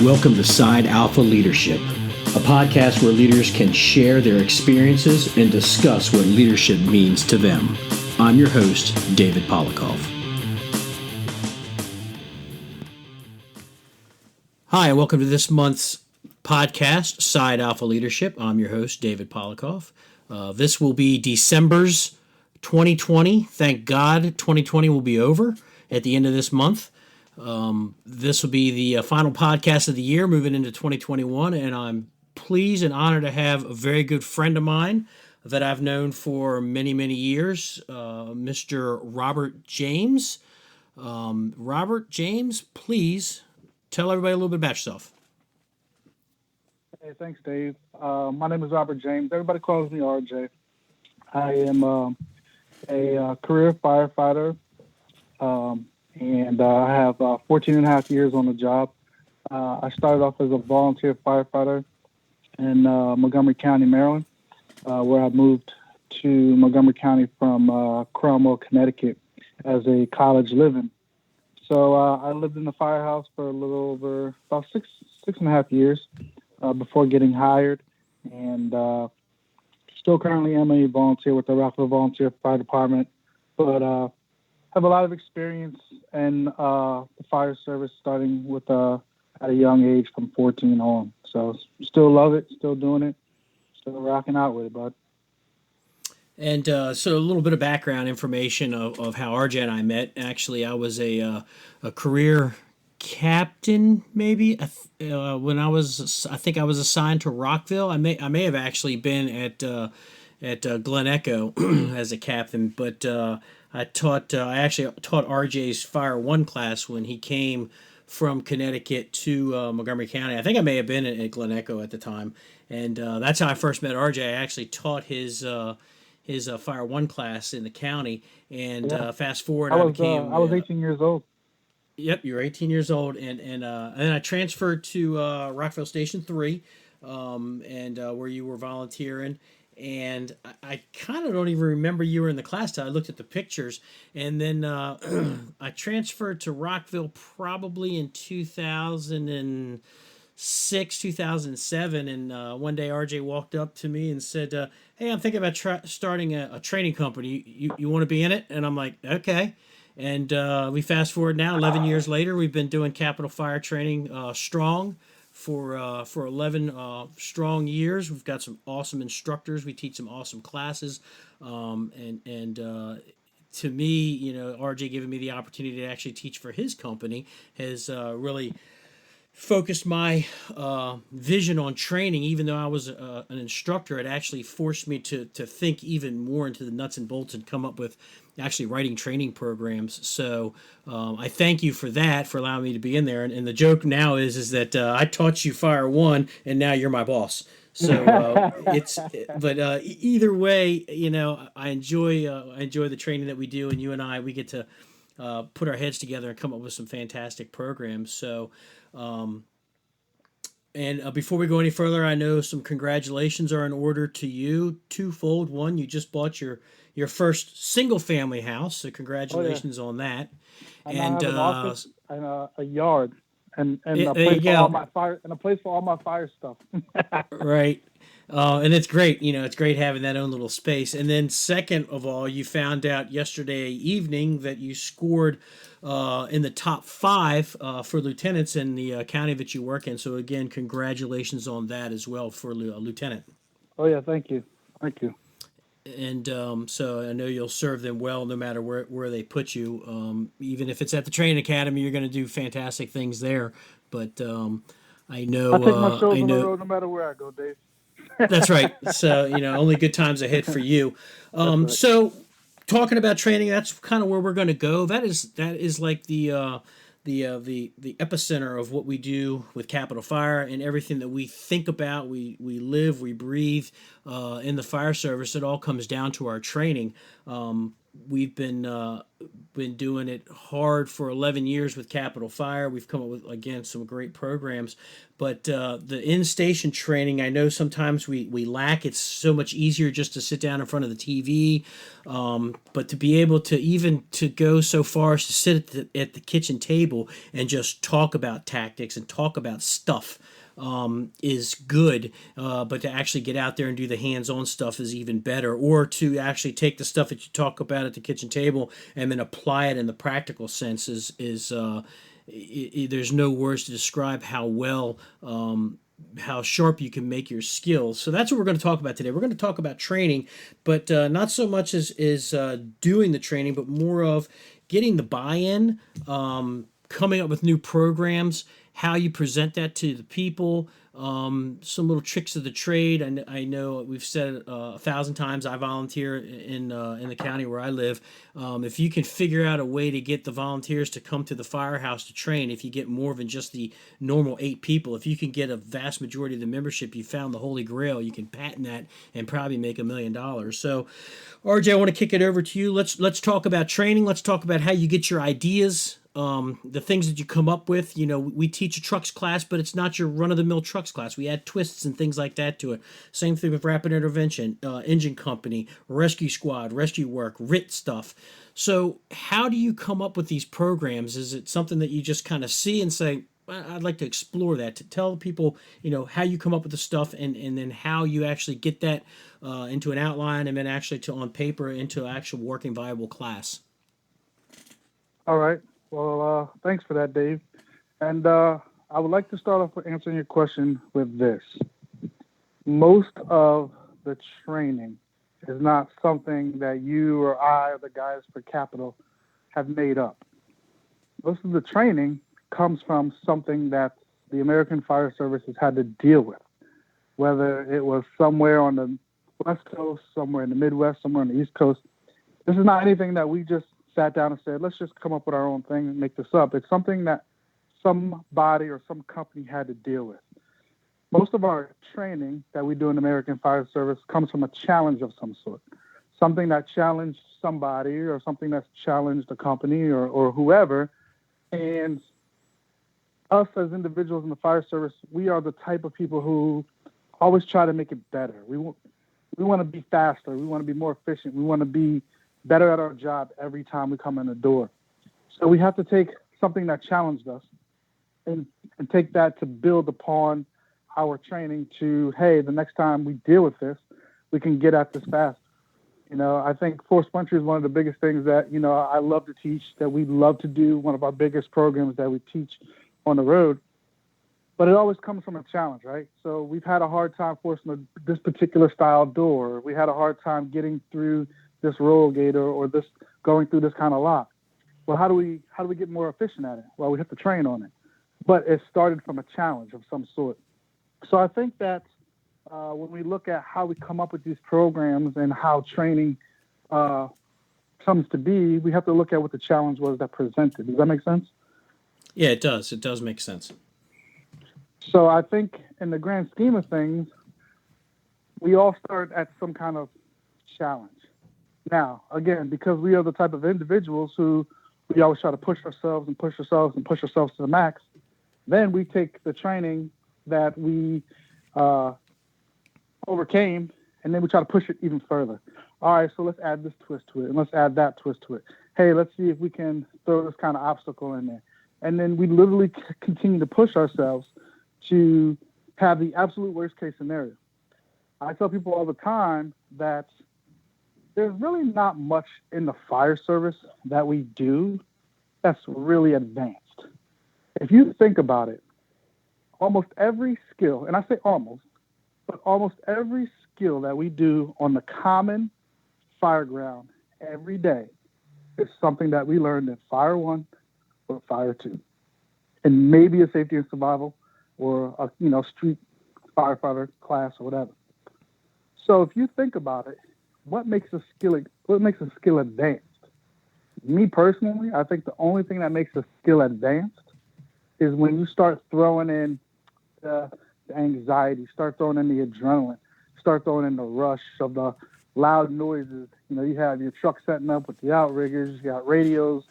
Welcome to Side Alpha Leadership, a podcast where leaders can share their experiences and discuss what leadership means to them. I'm your host, David Polikoff. Hi, and welcome to this month's podcast, Side Alpha Leadership. I'm your host, David Polikoff. This will be December's 2020. Thank God 2020 will be over at the end of this month. This will be the final podcast of the year, moving into 2021, and I'm pleased and honored to have a very good friend of mine that I've known for many, many years, Mr. Robert James. Robert James, please tell everybody a little bit about yourself. Hey, thanks, Dave. My name is Robert James. Everybody calls me RJ. I am a career firefighter. And I have 14 and a half years on the job. I started off as a volunteer firefighter in Montgomery County, Maryland, where I moved to Montgomery County from Cromwell, Connecticut as a college living. So I lived in the firehouse for a little over about six and a half years before getting hired, and still currently am a volunteer with the Rockville Volunteer Fire Department, but have a lot of experience in the fire service, starting with at a young age from 14 on. So still love it, still doing it, still rocking out with it, bud. And so a little bit of background information of how RJ and I met. Actually, I was a career captain, maybe when I think I was assigned to Rockville. I may have actually been at Glen Echo as a captain, but I actually taught RJ's Fire 1 class when he came from Connecticut to Montgomery County. I think I may have been at Glen Echo at the time, and that's how I first met RJ. I actually taught his Fire 1 class in the county, and fast forward, I was 18 years old. Yep, you're 18 years old, and then I transferred to Rockville Station 3, and where you were volunteering. And I kind of don't even remember you were in the class till I looked at the pictures. And then I transferred to Rockville probably in 2006, 2007. And one day RJ walked up to me and said, hey, I'm thinking about starting a training company. You want to be in it? And I'm like, okay. And we fast forward now, 11 years later, we've been doing Capitol Fire Training strong for 11 strong years. We've got some awesome instructors. We teach some awesome classes. And to me, RJ giving me the opportunity to actually teach for his company has really focused my vision on training. Even though I was an instructor, it actually forced me to think even more into the nuts and bolts and come up with actually writing training programs. So I thank you for that, for allowing me to be in there. And the joke now is that I taught you Fire 1 and now you're my boss. So either way, I enjoy the training that we do, and you and we get to put our heads together and come up with some fantastic programs. So before we go any further, I know some congratulations are in order to you, twofold. One, you just bought your first single family house, so congratulations on that. And an office and a yard and a place for all my fire and a place for all my fire stuff. Right. And it's great, it's great having that own little space. And then second of all, you found out yesterday evening that you scored in the top 5 for lieutenants in the county that you work in. So again, congratulations on that as well for a lieutenant. Oh yeah, thank you. And so I know you'll serve them well no matter where they put you. Even if it's at the training academy, you're going to do fantastic things there. But I know I take my shows on the road no matter where I go, Dave. That's right. So only good times ahead for you. Right. So talking about training, that's kind of where we're going to go. That is like the epicenter of what we do with Capitol Fire and everything that we think about, we live, we breathe in the fire service. It all comes down to our training. we've been doing it hard for 11 years with Capitol Fire. We've come up with, again, some great programs. But the in-station training, I know sometimes we lack. It's so much easier just to sit down in front of the TV. But to be able to even to go so far as to sit at the kitchen table and just talk about tactics and talk about stuff is good, but to actually get out there and do the hands-on stuff is even better. Or to actually take the stuff that you talk about at the kitchen table and then apply it in the practical sense there's no words to describe how well. How sharp you can make your skills. So that's what we're going to talk about today. We're going to talk about training, but not so much as doing the training, but more of getting the buy-in, coming up with new programs, how you present that to the people, some little tricks of the trade. I know we've said it 1,000 times. I volunteer in the county where I live. If you can figure out a way to get the volunteers to come to the firehouse to train, if you get more than just the normal 8 people, if you can get a vast majority of the membership, you found the holy grail. You can patent that and probably make $1 million. So, RJ, I want to kick it over to you. Let's talk about training. Let's talk about how you get your ideas. The things that you come up with. We teach a trucks class, but it's not your run-of-the-mill trucks class. We add twists and things like that to it. Same thing with rapid intervention, engine company, rescue squad, rescue work, RIT stuff. So how do you come up with these programs? Is it something that you just kind of see and say, I'd like to explore that, to tell people, how you come up with the stuff and then how you actually get that into an outline and then actually on paper into an actual working viable class? All right. Well, thanks for that, Dave. And I would like to start off with answering your question with this. Most of the training is not something that you or I or the guys for Capitol have made up. Most of the training comes from something that the American Fire Service has had to deal with, whether it was somewhere on the West Coast, somewhere in the Midwest, somewhere on the East Coast. This is not anything that we just sat down and said, let's just come up with our own thing and make this up. It's something that somebody or some company had to deal with. Most of our training that we do in the American Fire Service comes from a challenge of some sort, something that challenged somebody or something that's challenged a company or whoever. And us as individuals in the fire service, we are the type of people who always try to make it better. We want to be faster. We want to be more efficient. We want to be better at our job every time we come in the door. So we have to take something that challenged us and take that to build upon our training to, hey, the next time we deal with this, we can get at this fast. I think forced entry is one of the biggest things that, I love to teach, that we love to do, one of our biggest programs that we teach on the road. But it always comes from a challenge, right? So we've had a hard time forcing this particular style door. We had a hard time getting through this roll gate or this going through this kind of lock. Well, how do we get more efficient at it? Well, we have to train on it. But it started from a challenge of some sort. So I think that when we look at how we come up with these programs and how training comes to be, we have to look at what the challenge was that presented. Does that make sense? Yeah, it does. It does make sense. So I think in the grand scheme of things, we all start at some kind of challenge. Now, again, because we are the type of individuals who we always try to push ourselves and push ourselves and push ourselves to the max, then we take the training that we overcame, and then we try to push it even further. All right, so let's add this twist to it, and let's add that twist to it. Hey, let's see if we can throw this kind of obstacle in there. And then we literally continue to push ourselves to have the absolute worst case scenario. I tell people all the time that there's really not much in the fire service that we do that's really advanced. If you think about it, almost every skill, and I say almost, but almost every skill that we do on the common fire ground every day is something that we learned in Fire 1 or Fire 2, and maybe a safety and survival or a street firefighter class or whatever. So if you think about it, what makes a skill advanced? Me personally, I think the only thing that makes a skill advanced is when you start throwing in the anxiety, start throwing in the adrenaline, start throwing in the rush of the loud noises. You have your truck setting up with the outriggers. You got radios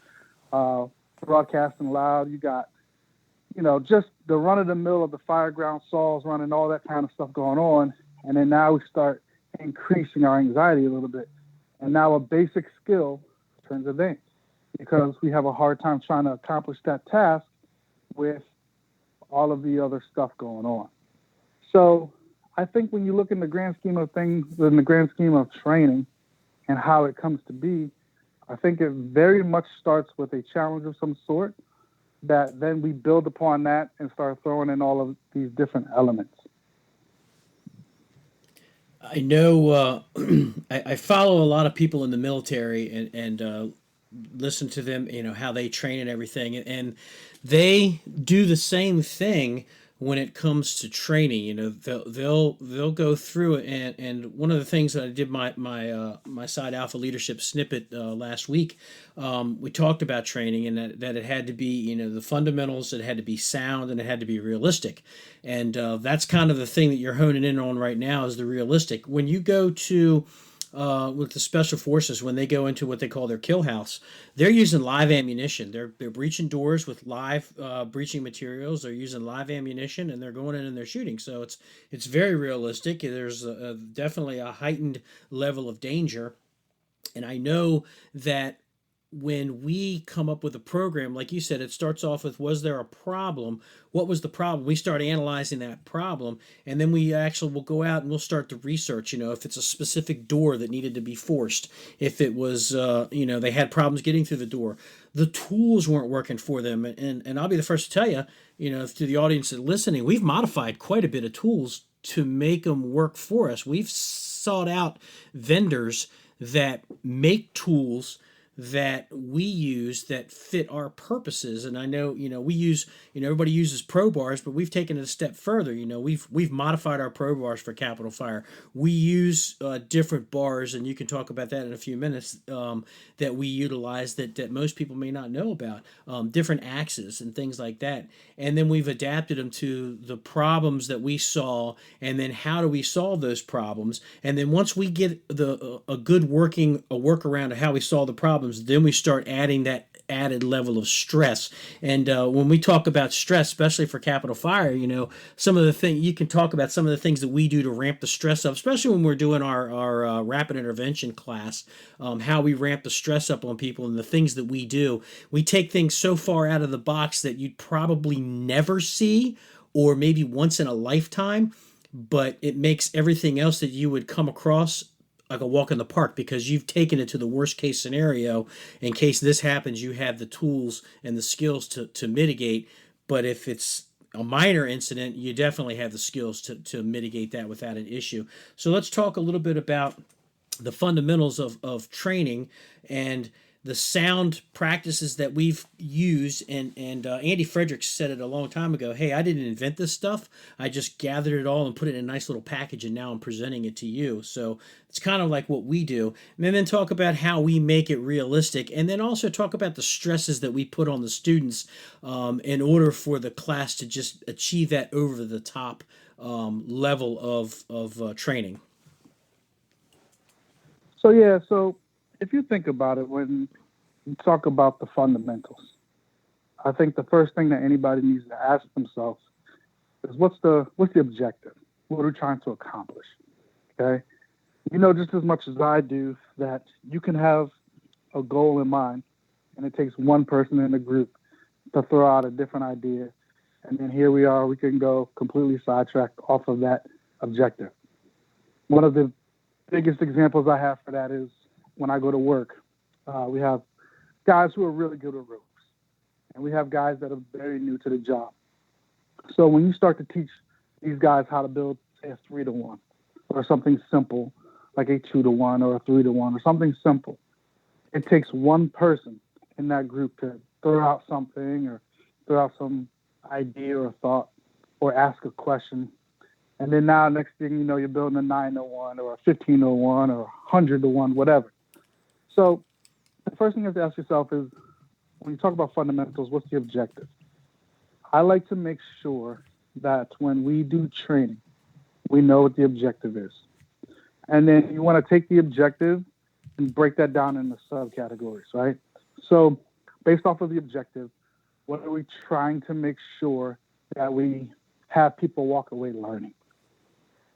broadcasting loud. You got, just the run of the mill of the fireground saws running, all that kind of stuff going on. And then now we start increasing our anxiety a little bit. And now a basic skill turns advanced because we have a hard time trying to accomplish that task with all of the other stuff going on. So I think when you look in the grand scheme of things, in the grand scheme of training and how it comes to be, I think it very much starts with a challenge of some sort that then we build upon that and start throwing in all of these different elements. I know I follow a lot of people in the military and listen to them, how they train and everything, and they do the same thing when it comes to training. They'll go through it, and one of the things that I did my side alpha leadership snippet last week, we talked about training and that it had to be the fundamentals, it had to be sound, and it had to be realistic, and that's kind of the thing that you're honing in on right now is the realistic. When you go to with the special forces, when they go into what they call their kill house, they're using live ammunition. They're breaching doors with live breaching materials. They're using live ammunition, and they're going in and they're shooting. So it's very realistic. There's definitely a heightened level of danger, and I know that when we come up with a program, like you said, it starts off with, was there a problem? What was the problem? We start analyzing that problem, and then we actually will go out and we'll start the research. If it's a specific door that needed to be forced, if it was, they had problems getting through the door, the tools weren't working for them. And I'll be the first to tell you, to the audience that listening, we've modified quite a bit of tools to make them work for us. We've sought out vendors that make tools that we use that fit our purposes. And I know, we use, everybody uses pro bars, but we've taken it a step further. We've modified our pro bars for Capitol Fire. We use different bars, and you can talk about that in a few minutes, that we utilize that most people may not know about, different axes and things like that. And then we've adapted them to the problems that we saw, and then how do we solve those problems? And then once we get a good workaround of how we solve the problems, then we start adding that added level of stress. And when we talk about stress, especially for Capitol Fire, some of the things you can talk about, some of the things that we do to ramp the stress up, especially when we're doing our rapid intervention class, how we ramp the stress up on people and the things that we do. We take things so far out of the box that you'd probably never see, or maybe once in a lifetime, but it makes everything else that you would come across like a walk in the park, because you've taken it to the worst case scenario. In case this happens, you have the tools and the skills to mitigate. But if it's a minor incident, you definitely have the skills to mitigate that without an issue. So let's talk a little bit about the fundamentals of training and the sound practices that we've used. And Andy Fredericks said it a long time ago. Hey, I didn't invent this stuff. I just gathered it all and put it in a nice little package, and now I'm presenting it to you. So it's kind of like what we do. And then talk about how we make it realistic, and then also talk about the stresses that we put on the students in order for the class to just achieve that over the top level of training. So if you think about it, when you talk about the fundamentals, I think the first thing that anybody needs to ask themselves is what's the objective? What are we trying to accomplish? Okay. Just as much as I do, that you can have a goal in mind, and it takes one person in the group to throw out a different idea. And then here we are, we can go completely sidetracked off of that objective. One of the biggest examples I have for that is when I go to work. We have guys who are really good with ropes, and we have guys that are very new to the job. So when you start to teach these guys how to build, say, a 3-to-1 or something simple like a 2-to-1 or a 3-to-1 or something simple, it takes one person in that group to throw out something or throw out some idea or thought or ask a question. And then now, next thing you know, you're building a 9-to-1 or a 15-to-1 or a 100-to-1, whatever. So the first thing you have to ask yourself is, when you talk about fundamentals, what's the objective? I like to make sure that when we do training, we know what the objective is. And then you want to take the objective and break that down into subcategories, right? So based off of the objective, what are we trying to make sure that we have people walk away learning?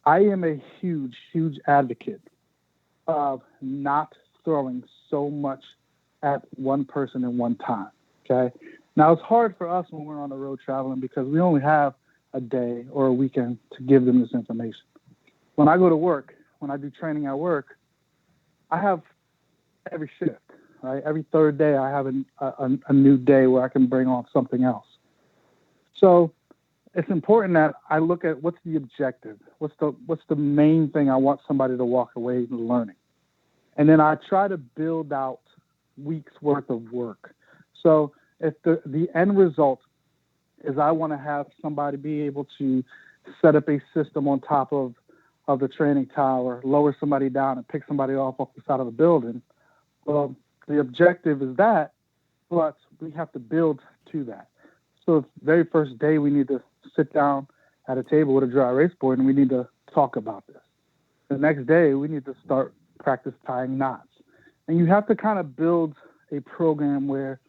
I am a huge, huge advocate of not throwing so much at one person in one time. Okay. Now it's hard for us when we're on the road traveling because we only have a day or a weekend to give them this information. When I go to work, when I do training at work, I have every shift, right? Every third day, I have a new day where I can bring on something else. So it's important that I look at what's the objective, what's the main thing I want somebody to walk away learning, and then I try to build out weeks worth of work. So if the end result is I want to have somebody be able to set up a system on top of the training tower, lower somebody down and pick somebody off the side of the building, well, the objective is that, but we have to build to that. So the very first day, we need to sit down at a table with a dry erase board and we need to talk about this. The next day, we need to start practice tying knots. And you have to kind of build a program where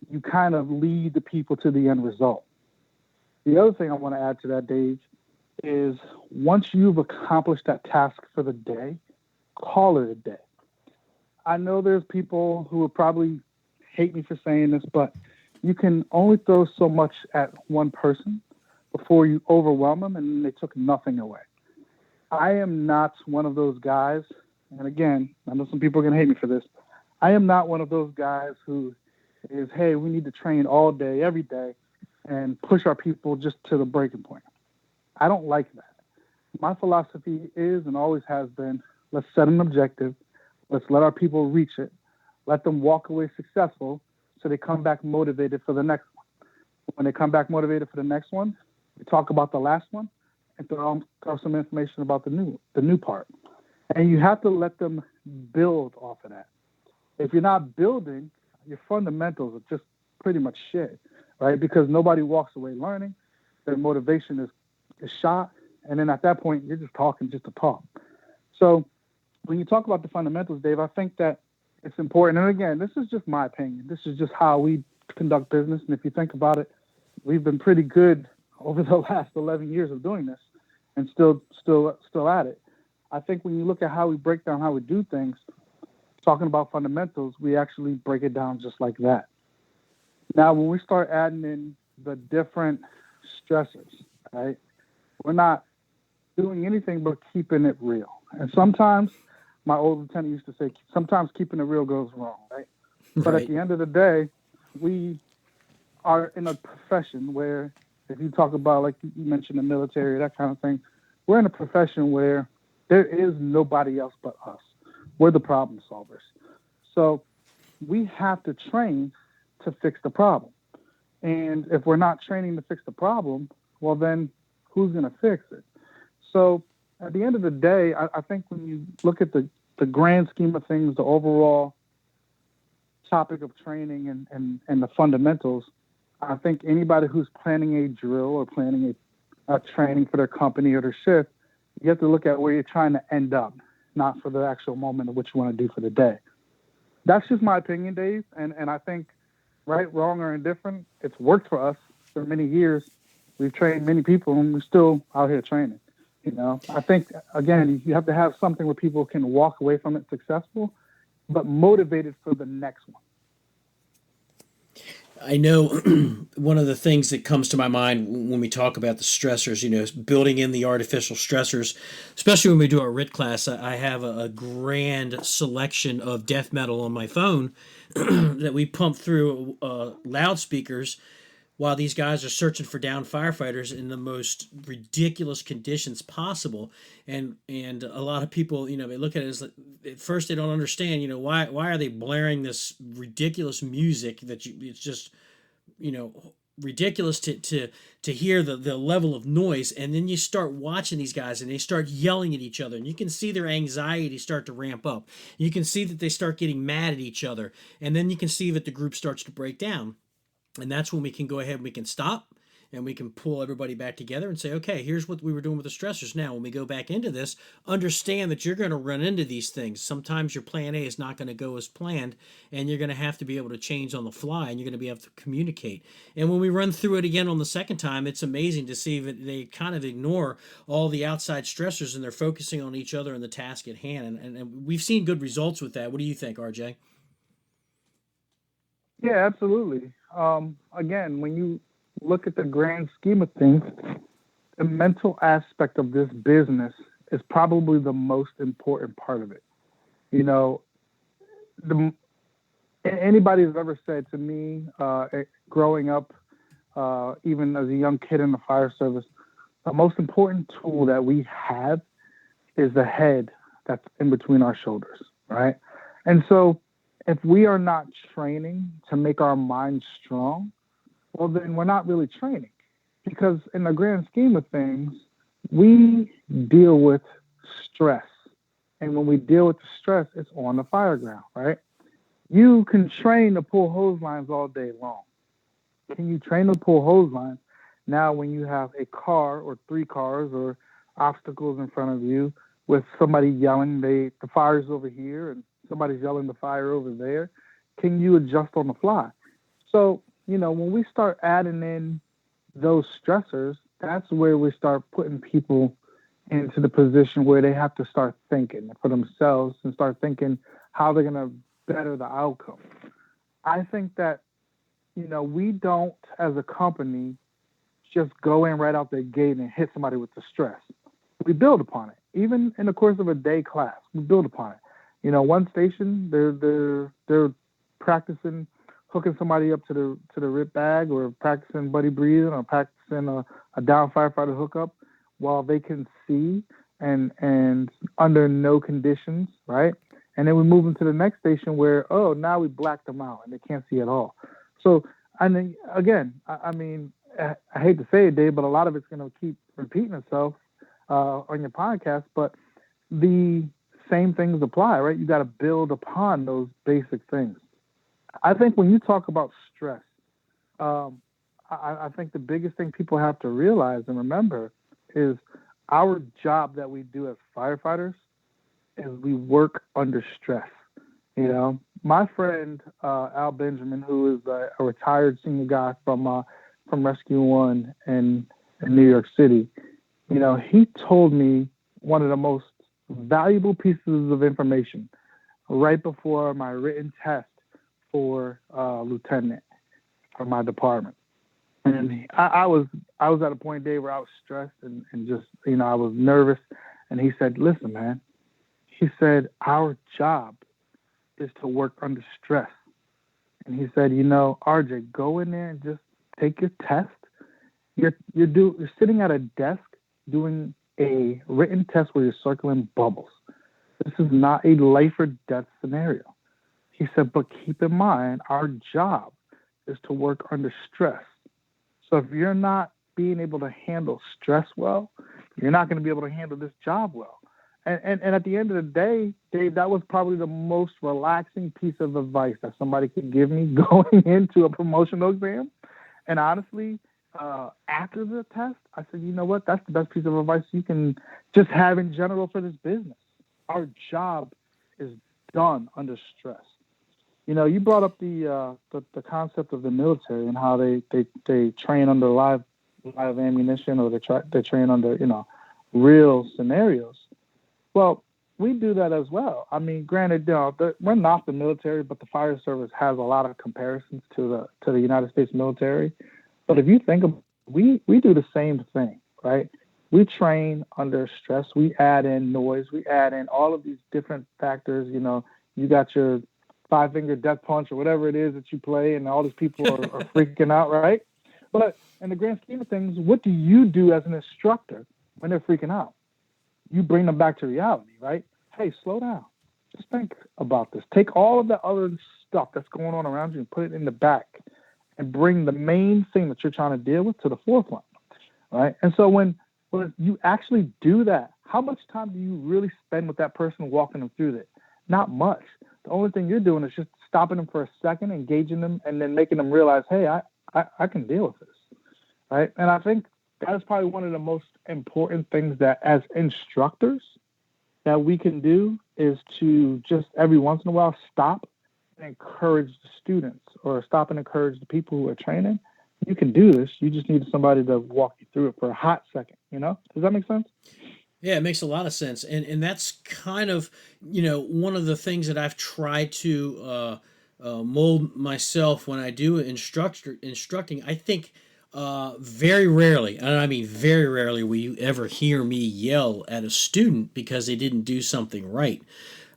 you kind of lead the people to the end result. The other thing I want to add to that, Dave, is once you've accomplished that task for the day, call it a day. I know there's people who will probably hate me for saying this, but you can only throw so much at one person before you overwhelm them and they took nothing away. I am not one of those guys, and again, I know some people are going to hate me for this. I am not one of those guys who is, hey, we need to train all day, every day, and push our people just to the breaking point. I don't like that. My philosophy is and always has been, let's set an objective, let's let our people reach it, let them walk away successful so they come back motivated for the next one. When they come back motivated for the next one, we talk about the last one and throw some information about the new part. And you have to let them build off of that. If you're not building, your fundamentals are just pretty much shit, right? Because nobody walks away learning. Their motivation is shot. And then at that point, you're just talking just to talk. So when you talk about the fundamentals, Dave, I think that it's important. And again, this is just my opinion. This is just how we conduct business. And if you think about it, we've been pretty good over the last 11 years of doing this and still at it. I think when you look at how we break down how we do things, talking about fundamentals, we actually break it down just like that. Now, when we start adding in the different stressors, right, we're not doing anything but keeping it real. And sometimes, my old lieutenant used to say, sometimes keeping it real goes wrong, right? But Right. at the end of the day, we are in a profession where, if you talk about, like you mentioned, the military, that kind of thing, we're in a profession where there is nobody else but us. We're the problem solvers. So we have to train to fix the problem. And if we're not training to fix the problem, well, then who's going to fix it? So at the end of the day, I think when you look at the grand scheme of things, the overall topic of training and the fundamentals, I think anybody who's planning a drill or planning a training for their company or their shift, you have to look at where you're trying to end up, not for the actual moment of what you want to do for the day. That's just my opinion, Dave. And I think, right, wrong, or indifferent, it's worked for us for many years. We've trained many people, and we're still out here training. You know, I think, again, you have to have something where people can walk away from it successful, but motivated for the next one. I know one of the things that comes to my mind when we talk about the stressors, is building in the artificial stressors, especially when we do our RIT class. I have a grand selection of death metal on my phone that we pump through loudspeakers while these guys are searching for downed firefighters in the most ridiculous conditions possible. And a lot of people, they look at it as, like, at first they don't understand, why are they blaring this ridiculous music it's just, ridiculous to hear the level of noise. And then you start watching these guys and they start yelling at each other, and you can see their anxiety start to ramp up. You can see that they start getting mad at each other, and then you can see that the group starts to break down. And that's when we can go ahead and we can stop and we can pull everybody back together and say, okay, here's what we were doing with the stressors. Now, when we go back into this, understand that you're going to run into these things. Sometimes your plan A is not going to go as planned, and you're going to have to be able to change on the fly, and you're going to be able to communicate. And when we run through it again on the second time, it's amazing to see that they kind of ignore all the outside stressors and they're focusing on each other and the task at hand. And we've seen good results with that. What do you think, RJ? Yeah, absolutely. Again, when you look at the grand scheme of things, the mental aspect of this business is probably the most important part of it. You know, the anybody who's ever said to me, growing up, even as a young kid in the fire service, the most important tool that we have is the head that's in between our shoulders, right? And so, if we are not training to make our minds strong, well, then we're not really training. Because in the grand scheme of things, we deal with stress. And when we deal with the stress, it's on the fire ground, right? You can train to pull hose lines all day long. Can you train to pull hose lines now when you have a car or three cars or obstacles in front of you with somebody yelling, the fire's over here and somebody's yelling the fire over there? Can you adjust on the fly? So, when we start adding in those stressors, that's where we start putting people into the position where they have to start thinking for themselves and start thinking how they're going to better the outcome. I think that, we don't, as a company, just go in right out the gate and hit somebody with the stress. We build upon it. Even in the course of a day class, we build upon it. One station, they're practicing hooking somebody up to the rip bag, or practicing buddy breathing, or practicing a down firefighter hookup while they can see and under no conditions, right? And then we move them to the next station where, now we black them out and they can't see at all. So, I mean, again, I mean, I hate to say it, Dave, but a lot of it's going to keep repeating itself on your podcast, but the same things apply, right? You got to build upon those basic things. I think when you talk about stress, I think the biggest thing people have to realize and remember is our job that we do as firefighters is we work under stress. My friend Al Benjamin, who is a retired senior guy from Rescue One in New York City, he told me one of the most valuable pieces of information right before my written test for lieutenant for my department. And I was at a point, Dave, where I was stressed and just, I was nervous. And he said, listen, man, he said, our job is to work under stress. And he said, RJ, go in there and just take your test. You're sitting at a desk doing a written test where you're circling bubbles. This is not a life or death scenario. He said, but keep in mind, our job is to work under stress. So if you're not being able to handle stress well, you're not going to be able to handle this job well. And at the end of the day, Dave, that was probably the most relaxing piece of advice that somebody could give me going into a promotional exam. And honestly, after the test, I said, you know what? That's the best piece of advice you can just have in general for this business. Our job is done under stress. You brought up the concept of the military and how they train under live ammunition, or they train under real scenarios. Well, we do that as well. I mean, granted, we're not the military, but the fire service has a lot of comparisons to the United States military. But if you think of it, we do the same thing, right? We train under stress. We add in noise. We add in all of these different factors. You got your 5-finger death punch or whatever it is that you play, and all these people are freaking out, right? But in the grand scheme of things, what do you do as an instructor when they're freaking out? You bring them back to reality, right? Hey, slow down. Just think about this. Take all of the other stuff that's going on around you and put it in the back, and bring the main thing that you're trying to deal with to the forefront, right? And so when you actually do that, how much time do you really spend with that person walking them through that? Not much. The only thing you're doing is just stopping them for a second, engaging them, and then making them realize, hey, I can deal with this. right? And I think that is probably one of the most important things that as instructors that we can do is to just every once in a while stop and encourage the students or stop and encourage the people who are training. You can do this. You just need somebody to walk you through it for a hot second, you know? Does that make sense? Yeah, it makes a lot of sense, and that's kind of one of the things that I've tried to mold myself when I do instructing. I think very rarely, and I mean very rarely, will you ever hear me yell at a student because they didn't do something right.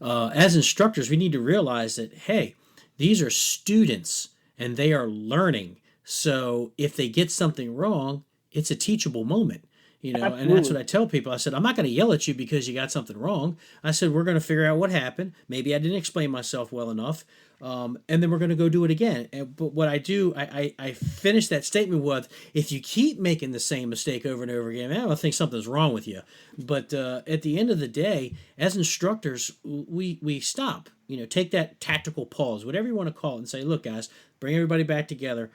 As instructors, we need to realize that hey, these are students and they are learning. So if they get something wrong, it's a teachable moment. And that's what Absolutely. I tell people. I said, I'm not going to yell at you because you got something wrong. I said, we're going to figure out what happened. Maybe I didn't explain myself well enough. And then we're going to go do it again. But what I do, I finish that statement with, if you keep making the same mistake over and over again, man, I think something's wrong with you. But at the end of the day, as instructors, we stop. Take that tactical pause, whatever you want to call it, and say, look, guys, bring everybody back together.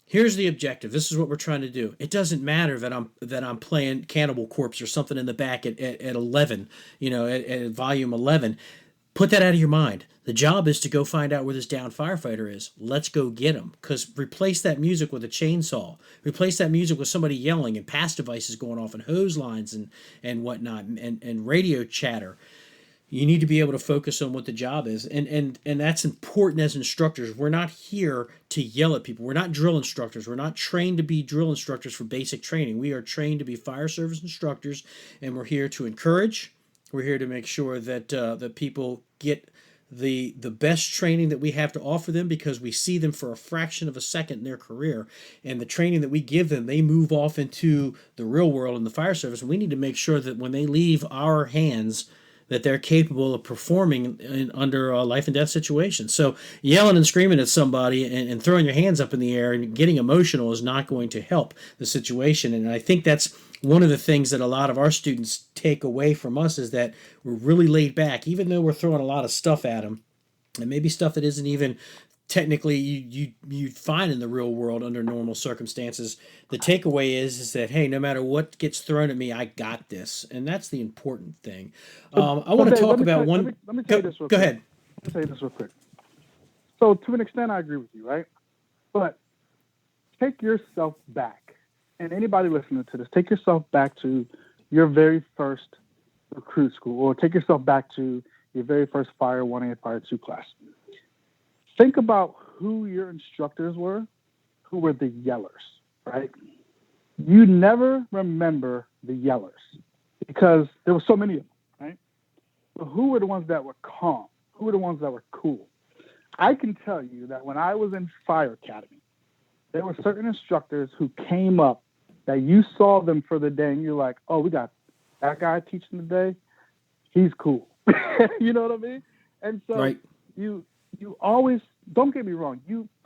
Here's the objective. This is what we're trying to do. It doesn't matter that I'm playing Cannibal Corpse or something in the back at 11, at volume 11. Put that out of your mind. The job is to go find out where this downed firefighter is. Let's go get him. Because replace that music with a chainsaw. Replace that music with somebody yelling and pass devices going off and hose lines and whatnot and radio chatter. You need to be able to focus on what the job is, and that's important as instructors. We're not here to yell at people. We're not drill instructors. We're not trained to be drill instructors for basic training. We are trained to be fire service instructors, and we're here to encourage. We're here to make sure that people get the best training that we have to offer them, because we see them for a fraction of a second in their career, and the training that we give them, they move off into the real world in the fire service, and we need to make sure that when they leave our hands, that they're capable of performing under a life and death situation. So yelling and screaming at somebody and throwing your hands up in the air and getting emotional is not going to help the situation. And I think that's one of the things that a lot of our students take away from us, is that we're really laid back, even though we're throwing a lot of stuff at them, and maybe stuff that isn't even technically you find in the real world under normal circumstances. The takeaway is that hey, no matter what gets thrown at me, I got this, and that's the important thing. But, I want but to Dave, talk about one. let me tell you Go, this real go quick. ahead. Let me tell you this real quick. So to an extent, I agree with you, right? But take yourself back, and anybody listening to this, take yourself back to your very first recruit school, or take yourself back to your very first Fire 1 and Fire 2 class. Think about who your instructors were, who were the yellers, right? You never remember the yellers because there were so many of them, right? But who were the ones that were calm? Who were the ones that were cool? I can tell you that when I was in Fire Academy, there were certain instructors who came up that you saw them for the day and you're like, oh, we got that guy teaching today. He's cool. You know what I mean? And so Right. you always, don't get me wrong,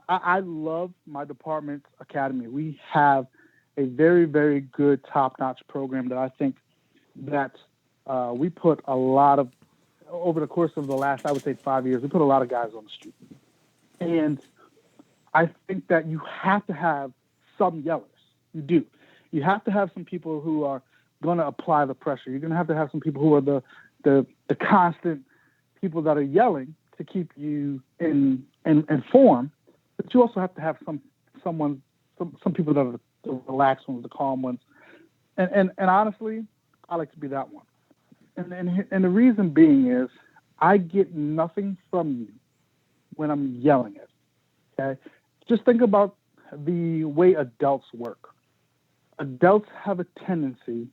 I love my department's academy. We have a very, very good top-notch program that I think that we put a lot of, over the course of the last, I would say 5 years, we put a lot of guys on the street. And I think that you have to have some yellers. You do. You have to have some people who are going to apply the pressure. You're going to have some people who are the constant people that are yelling to keep you in form, but you also have to have some people that are the relaxed ones, the calm ones, and honestly, I like to be that one. And the reason being is I get nothing from you when I'm yelling at you. Okay, just think about the way adults work. Adults have a tendency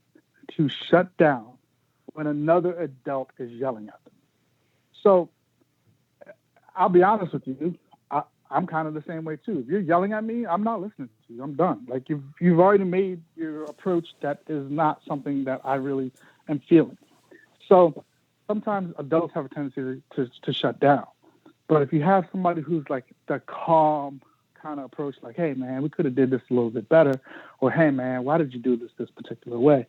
to shut down when another adult is yelling at them. So I'll be honest with you. I'm kind of the same way too. If you're yelling at me, I'm not listening to you. I'm done. Like you've already made your approach that is not something that I really am feeling. So sometimes adults have a tendency to shut down. But if you have somebody who's like the calm kind of approach, like, hey man, we could have did this a little bit better, or hey man, why did you do this particular way?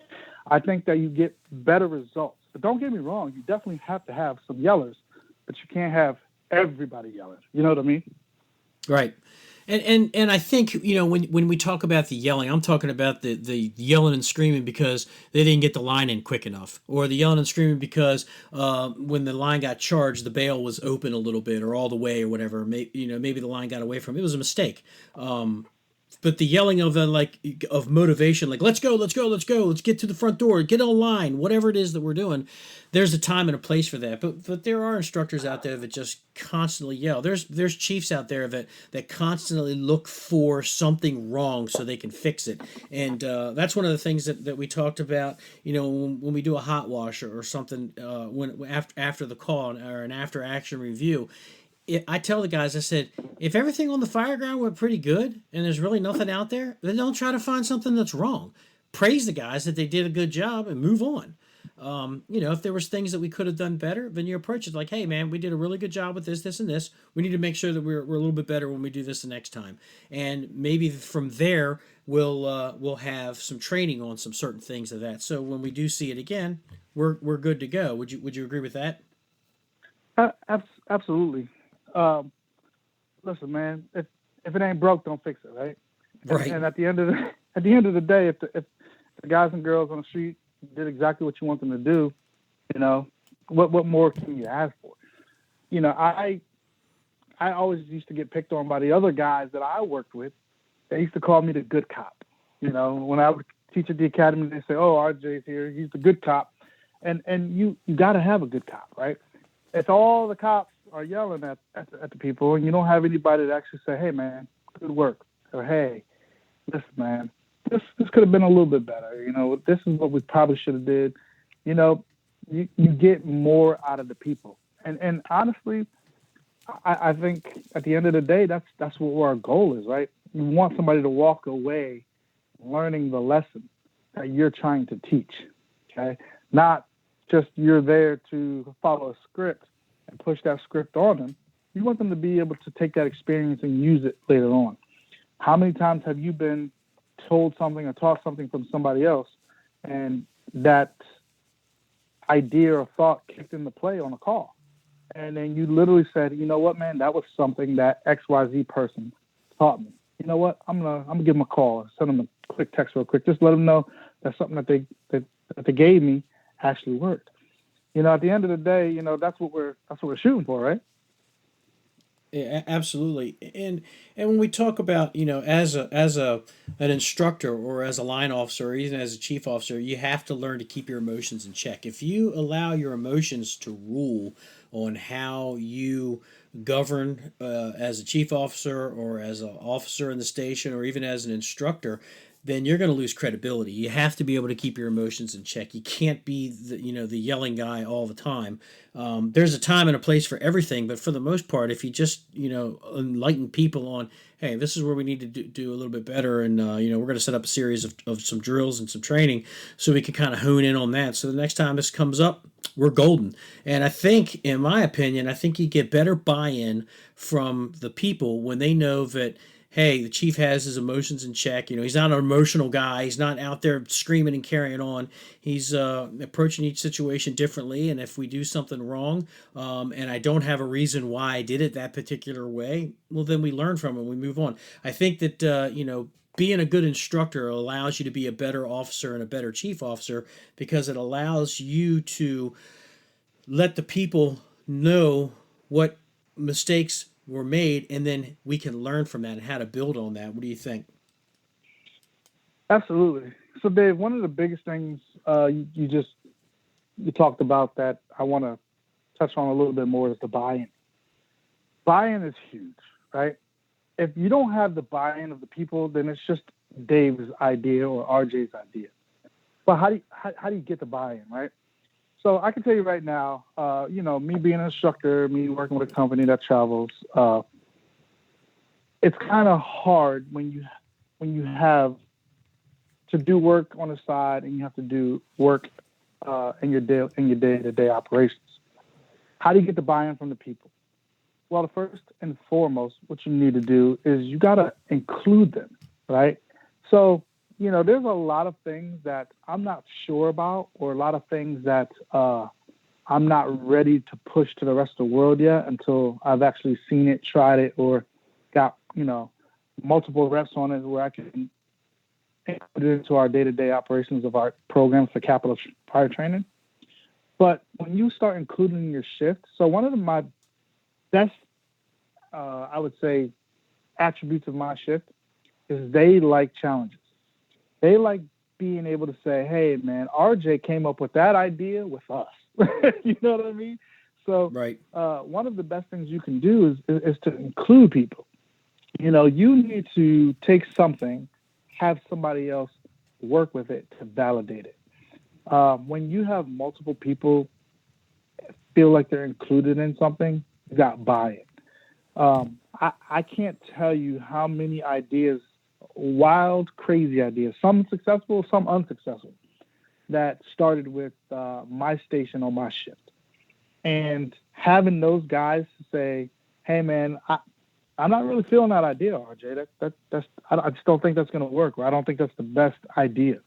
I think that you get better results. But don't get me wrong, you definitely have to have some yellers, but you can't have everybody yelling. You know what I mean? Right. And I think, when we talk about the yelling, I'm talking about the yelling and screaming because they didn't get the line in quick enough, or the yelling and screaming because when the line got charged, the bail was open a little bit or all the way or whatever. Maybe the line got away from it. It was a mistake. But the yelling of of motivation, like let's go, let's go, let's go, let's get to the front door, get online, whatever it is that we're doing, there's a time and a place for that. But there are instructors out there that just constantly yell. There's chiefs out there that constantly look for something wrong so they can fix it. And that's one of the things that we talked about. When we do a hot wash or something, when after the call or an after action review, I tell the guys, I said, if everything on the fire ground went pretty good and there's really nothing out there, then don't try to find something that's wrong. Praise the guys that they did a good job and move on. If there was things that we could have done better, then you approach it like, hey, man, we did a really good job with this, this, and this. We need to make sure that we're a little bit better when we do this the next time. And maybe from there, we'll have some training on some certain things of that. So when we do see it again, we're good to go. Would you agree with that? Absolutely. Listen, man, if it ain't broke, don't fix it, right? Right. And at the end of the day, if the guys and girls on the street did exactly what you want them to do, what more can you ask for? I always used to get picked on by the other guys that I worked with. They used to call me the good cop. When I would teach at the academy, they say, "Oh, RJ's here. He's the good cop," and you got to have a good cop, right? If all the cops are yelling at the people and you don't have anybody to actually say, "Hey, man, good work," or "Hey, listen, man, this could have been a little bit better. This is what we probably should have did." You get more out of the people. And honestly, I think at the end of the day, that's what our goal is, right? You want somebody to walk away learning the lesson that you're trying to teach, okay? Not just you're there to follow a script and push that script on them. You want them to be able to take that experience and use it later on. How many times have you been told something or taught something from somebody else and that idea or thought kicked into play on a call? And then you literally said, "You know what, man, that was something that XYZ person taught me. You know what? I'm gonna give them a call or send them a quick text real quick. Just let them know that something that they gave me actually worked." At the end of the day, that's what we're shooting for, right? Yeah, absolutely. And when we talk about, as an instructor or as a line officer or even as a chief officer, you have to learn to keep your emotions in check. If you allow your emotions to rule on how you govern as a chief officer or as an officer in the station or even as an instructor, then you're going to lose credibility. You have to be able to keep your emotions in check. You can't be the yelling guy all the time. There's a time and a place for everything, but for the most part, if you just enlighten people on, hey, this is where we need to do a little bit better, and we're going to set up a series of some drills and some training so we can kind of hone in on that. So the next time this comes up, we're golden. And I think, in my opinion, you get better buy-in from the people when they know that, hey, the chief has his emotions in check. He's not an emotional guy. He's not out there screaming and carrying on. He's approaching each situation differently. And if we do something wrong, and I don't have a reason why I did it that particular way, well, then we learn from it and we move on. I think that, being a good instructor allows you to be a better officer and a better chief officer because it allows you to let the people know what mistakes were made, and then we can learn from that and how to build on that. What do you think? Absolutely. So, Dave, one of the biggest things you talked about that I want to touch on a little bit more is the buy-in. Buy-in is huge, right? If you don't have the buy-in of the people, then it's just Dave's idea or RJ's idea. But how do you get the buy-in, right? So I can tell you right now, me being an instructor, me working with a company that travels, it's kind of hard when you have to do work on the side and you have to do work in your day-to-day operations. How do you get the buy-in from the people? Well, the first and foremost, what you need to do is you got to include them, right? So, there's a lot of things that I'm not sure about or a lot of things that I'm not ready to push to the rest of the world yet until I've actually seen it, tried it, or got, multiple reps on it where I can put it into our day-to-day operations of our programs for Capitol Fire Training. But when you start including your shift, so one of my best, I would say, attributes of my shift is they like challenges. They like being able to say, hey, man, RJ came up with that idea with us. You know what I mean? So Right. one of the best things you can do is to include people. You know, you need to take something, have somebody else work with it to validate it. When you have multiple people feel like they're included in something, you got buy-in. I can't tell you how many ideas, wild, crazy ideas, some successful, some unsuccessful, that started with my station on my shift. And having those guys say, hey, man, I'm not really feeling that idea, RJ. I just don't think that's going to work, or I don't think that's the best idea.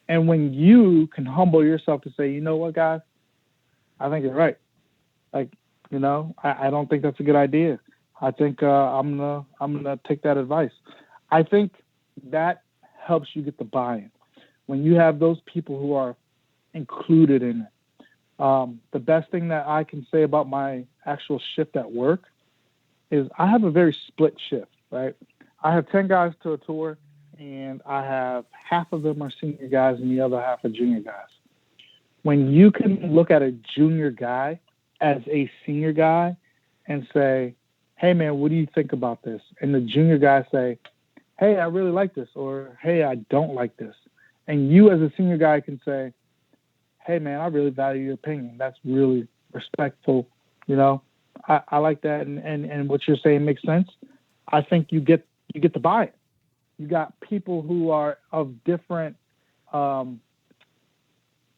And when you can humble yourself to say, you know what, guys, I think you're right. Like, you know, I don't think that's a good idea. I think I'm gonna take that advice. I think that helps you get the buy-in when you have those people who are included in it. The best thing that I can say about my actual shift at work is I have a very split shift, right? I have 10 guys to a tour, and I have half of them are senior guys and the other half are junior guys. When you can look at a junior guy as a senior guy and say, hey, man, what do you think about this? And the junior guy say, hey, I really like this, or hey, I don't like this. And you as a senior guy can say, hey, man, I really value your opinion. That's really respectful. You know, I like that. And what you're saying makes sense. I think you get the buy-in. You got people who are of different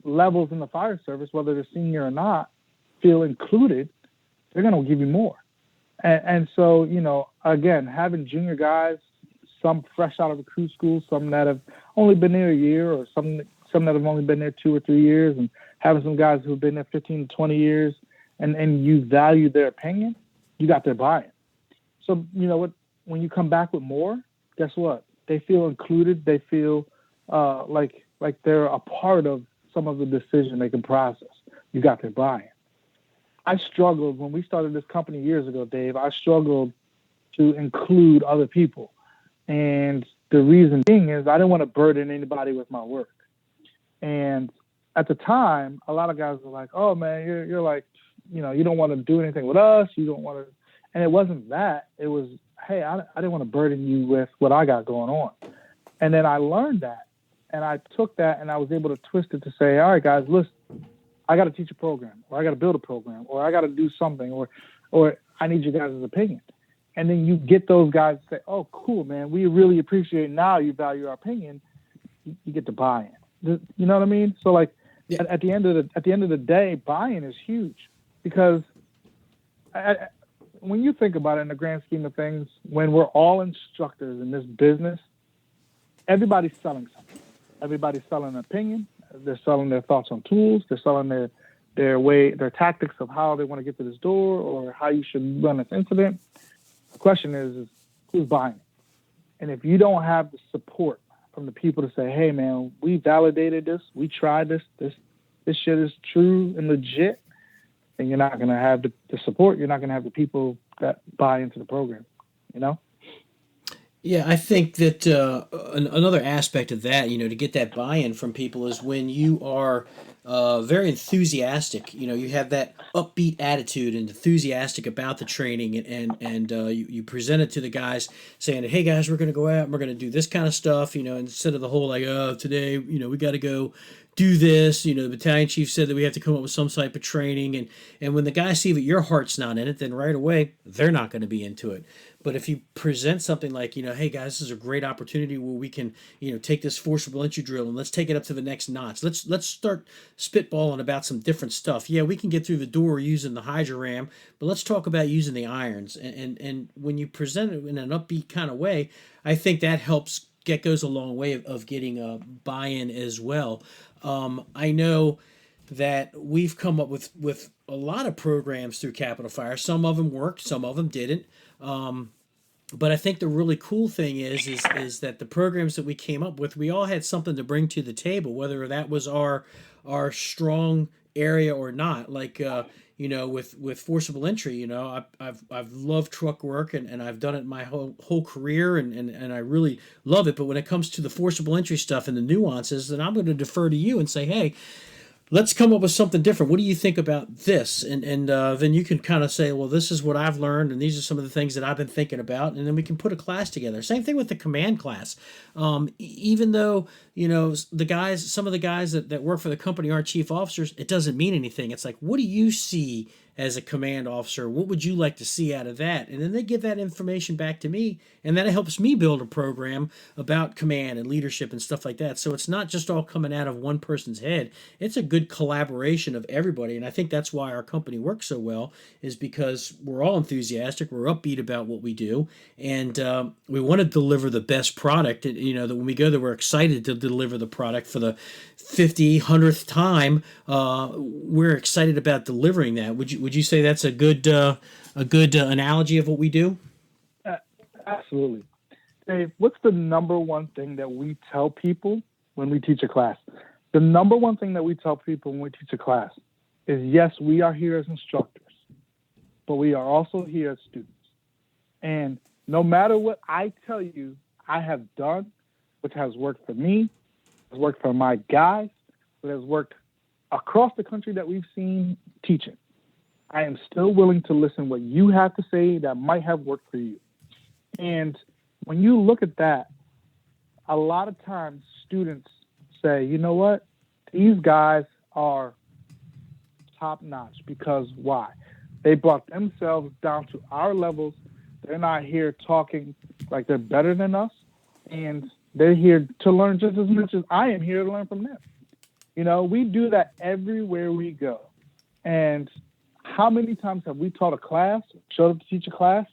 levels in the fire service, whether they're senior or not, feel included. They're going to give you more. And so, you know, again, having junior guys, some fresh out of recruit school, some that have only been there a year, or some that have only been there 2 or 3 years, and having some guys who've been there 15 to 20 years, and you value their opinion, you got their buy-in. So, you know what, when you come back with more, guess what? They feel included. They feel like they're a part of some of the decision-making process. You got their buy-in. I struggled when we started this company years ago, Dave. I struggled to include other people. And the reason being is I didn't want to burden anybody with my work. And at the time, a lot of guys were like, oh, man, you're like, you know, you don't want to do anything with us. You don't want to. And it wasn't that. It was, hey, I didn't want to burden you with what I got going on. And then I learned that. And I took that and I was able to twist it to say, all right, guys, listen, I got to teach a program, or I got to build a program, or I got to do something, or I need you guys' opinion. And then you get those guys to say, oh, cool, man, we really appreciate now you value our opinion. You get to buy in. You know what I mean? So like Yeah. at the end of the day, buy-in is huge, because when you think about it in the grand scheme of things, when we're all instructors in this business, everybody's selling something. Everybody's selling an opinion. They're selling their thoughts on tools. They're selling their tactics of how they want to get to this door, or how you should run this incident. The question is who's buying it? And if you don't have the support from the people to say, hey, man, we validated this, we tried this shit is true and legit, then you're not going to have the support. You're not going to have the people that buy into the program, you know? Yeah, I think that another aspect of that, you know, to get that buy-in from people is when you are very enthusiastic. You know, you have that upbeat attitude and enthusiastic about the training, and you present it to the guys, saying, "Hey guys, we're going to go out and we're going to do this kind of stuff." You know, instead of the whole like, "Oh, today, you know, we got to go do this." You know, the battalion chief said that we have to come up with some type of training, and when the guys see that your heart's not in it, then right away they're not going to be into it. But if you present something like, you know, hey guys, this is a great opportunity where we can, you know, take this forcible entry drill and let's take it up to the next notch. Let's start spitballing about some different stuff. Yeah, we can get through the door using the Hydra Ram, but let's talk about using the irons. And when you present it in an upbeat kind of way, I think that helps goes a long way of getting a buy-in as well. I know that we've come up with a lot of programs through Capitol Fire. Some of them worked, some of them didn't. But I think the really cool thing is that the programs that we came up with, we all had something to bring to the table, whether that was our strong area or not. Like with forcible entry, I've loved truck work, and I've done it my whole career, and I really love it. But when it comes to the forcible entry stuff and the nuances, then I'm going to defer to you and say, hey, let's come up with something different. What do you think about this? And then you can kind of say, well, this is what I've learned, and these are some of the things that I've been thinking about, and then we can put a class together. Same thing with the command class. Even though some of the guys that work for the company aren't chief officers, it doesn't mean anything. It's like, what do you see as a command officer? What would you like to see out of that? And then they give that information back to me, and then it helps me build a program about command and leadership and stuff like that. So it's not just all coming out of one person's head. It's a good collaboration of everybody, and I think that's why our company works so well, is because we're all enthusiastic, we're upbeat about what we do, and we want to deliver the best product. That when we go there, we're excited to deliver the product for the 50th, 100th time. We're excited about delivering that. Would you say that's a good analogy of what we do? Absolutely. Dave, what's the number one thing that we tell people when we teach a class? The number one thing that we tell people when we teach a class is, yes, we are here as instructors, but we are also here as students. And no matter what I tell you I have done, which has worked for me, has worked for my guys, what has worked across the country that we've seen teaching, I am still willing to listen what you have to say that might have worked for you. And when you look at that, a lot of times students say, you know what, these guys are top notch because why? They brought themselves down to our levels. They're not here talking like they're better than us, and they're here to learn just as much as I am here to learn from them. We do that everywhere we go. And how many times have we taught a class, showed up to teach a class,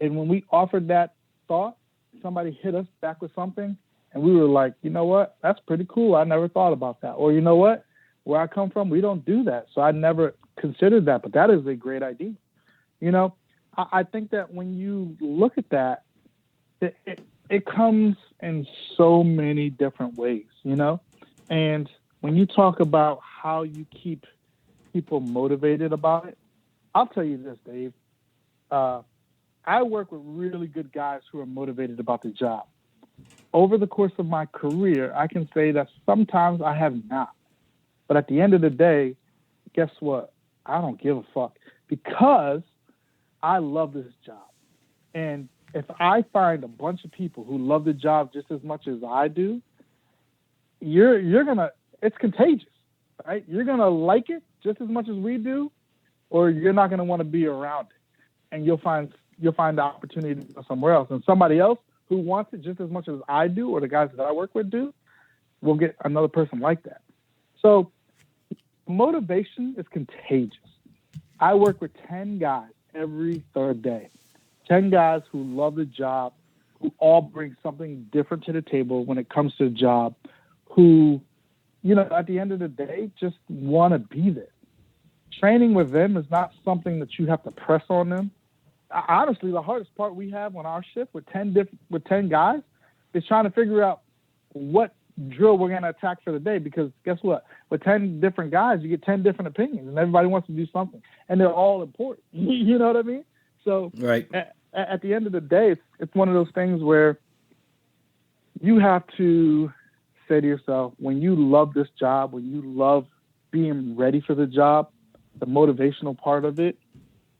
and when we offered that thought, somebody hit us back with something, and we were like, you know what, that's pretty cool. I never thought about that. Or you know what, where I come from, we don't do that. So I never considered that, but that is a great idea. I think that when you look at that, it comes in so many different ways, and when you talk about how you keep people motivated about it, I'll tell you this, Dave. I work with really good guys who are motivated about the job. Over the course of my career, I can say that sometimes I have not. But at the end of the day, guess what? I don't give a fuck because I love this job. And if I find a bunch of people who love the job just as much as I do, it's contagious, right? You're gonna like it just as much as we do, or you're not gonna want to be around it, and you'll find the opportunity to go somewhere else. And somebody else who wants it just as much as I do, or the guys that I work with do, will get another person like that. So motivation is contagious. I work with 10 guys every third day. 10 guys who love the job, who all bring something different to the table when it comes to the job, who, at the end of the day, just want to be there. Training with them is not something that you have to press on them. Honestly, the hardest part we have on our shift with 10 guys is trying to figure out what drill we're going to attack for the day, because guess what? With 10 different guys, you get 10 different opinions, and everybody wants to do something, and they're all important. You know what I mean? So Right. At the end of the day, it's one of those things where you have to say to yourself, when you love this job, when you love being ready for the job, the motivational part of it,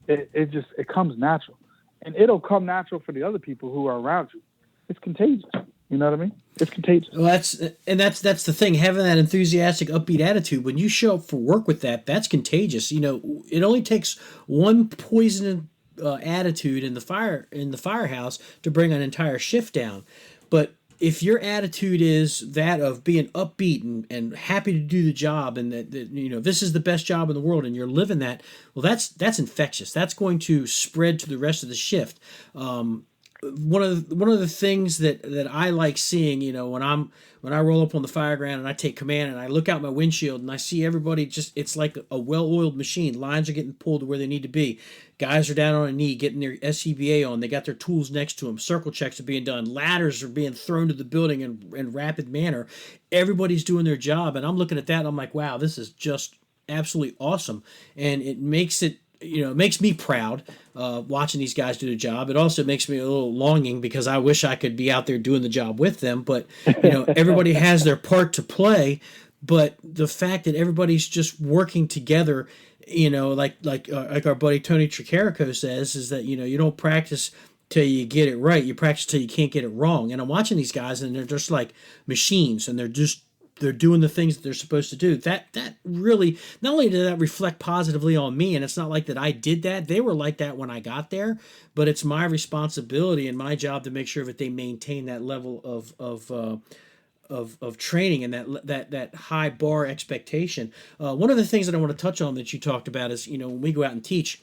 it comes natural, and it'll come natural for the other people who are around you. It's contagious. You know what I mean? It's contagious. Well, that's the thing. Having that enthusiastic, upbeat attitude, when you show up for work with that, that's contagious. It only takes one poison attitude in the firehouse to bring an entire shift down. But if your attitude is that of being upbeat and happy to do the job, and that this is the best job in the world, and you're living that, well, that's infectious. That's going to spread to the rest of the shift. one of the things that I like seeing, when I roll up on the fire ground and I take command and I look out my windshield and I see everybody, just it's like a well-oiled machine. Lines are getting pulled to where they need to be. Guys are down on a knee getting their SCBA on. They got their tools next to them. Circle checks are being done. Ladders are being thrown to the building in rapid manner. Everybody's doing their job, and I'm looking at that and I'm like, wow, this is just absolutely awesome, and it makes me proud watching these guys do the job. It also makes me a little longing because I wish I could be out there doing the job with them. But everybody has their part to play. But the fact that everybody's just working together, like our buddy Tony Tricarico says, is that you don't practice till you get it right. You practice till you can't get it wrong. And I'm watching these guys, and they're just like machines, and they're doing the things that they're supposed to do. That really, not only did that reflect positively on me, and it's not like that I did that. They were like that when I got there, but it's my responsibility and my job to make sure that they maintain that level of training and that high bar expectation. One of the things that I want to touch on that you talked about is, when we go out and teach,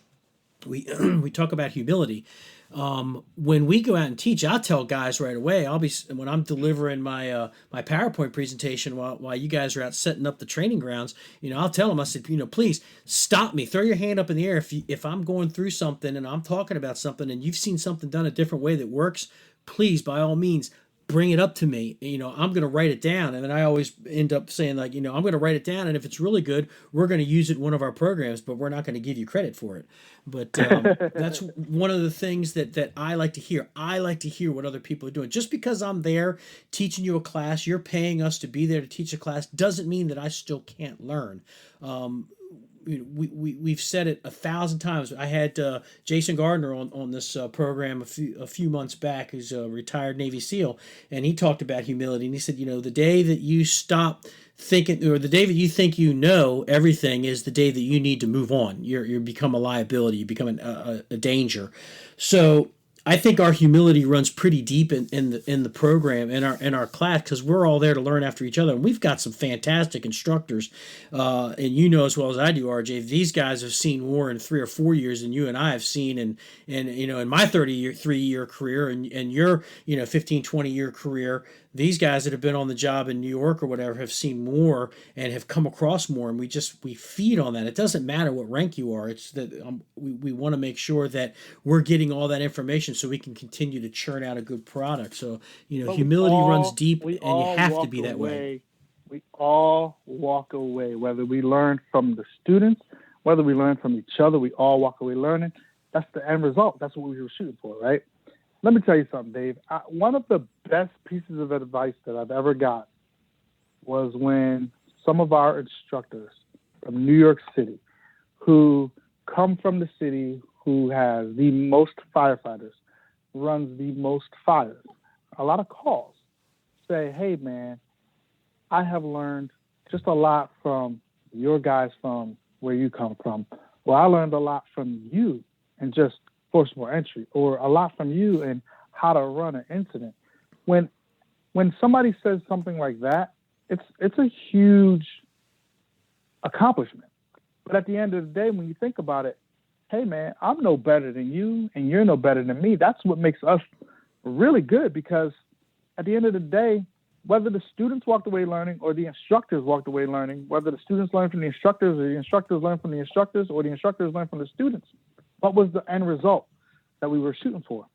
we we talk about humility. When we go out and teach, I'll tell guys right away. When I'm delivering my PowerPoint presentation while you guys are out setting up the training grounds. I'll tell them. I said, please stop me. Throw your hand up in the air if I'm going through something and I'm talking about something and you've seen something done a different way that works. Please, by all means, bring it up to me. I'm going to write it down. And then I always end up saying, like, I'm going to write it down. And if it's really good, we're going to use it in one of our programs, but we're not going to give you credit for it. But that's one of the things that I like to hear. I like to hear what other people are doing. Just because I'm there teaching you a class, you're paying us to be there to teach a class, doesn't mean that I still can't learn. We've said it 1,000 times. I had Jason Gardner on this program a few months back, who's a retired Navy SEAL, and he talked about humility. And he said, the day that you stop thinking, or the day that you think you know everything, is the day that you need to move on. You become a liability. You become a danger. So I think our humility runs pretty deep in the program, in our class, because we're all there to learn after each other. And we've got some fantastic instructors, and as well as I do, RJ. These guys have seen more in 3 or 4 years than you and I have seen in my 3-year career and your 15, 20-year career. These guys that have been on the job in New York or whatever have seen more and have come across more, and we feed on that. It doesn't matter what rank you are. It's that we want to make sure that we're getting all that information so we can continue to churn out a good product. So humility runs deep, and you have to be that way. We all walk away, whether we learn from the students, whether we learn from each other. We all walk away learning. That's the end result. That's what we were shooting for, right? Let me tell you something, Dave. One of the best pieces of advice that I've ever got was when some of our instructors from New York City, who come from the city who has the most firefighters, runs the most fires, a lot of calls, say, hey, man, I have learned just a lot from your guys from where you come from. Well, I learned a lot from you and just forcible entry, or a lot from you and how to run an incident. When somebody says something like that, it's a huge accomplishment. But at the end of the day, when you think about it, hey man, I'm no better than you and you're no better than me. That's what makes us really good, because at the end of the day, whether the students walked away learning or the instructors walked away learning, whether the students learned from the instructors or the instructors learned from the instructors or the instructors learned from the students, what was the end result that we were shooting for?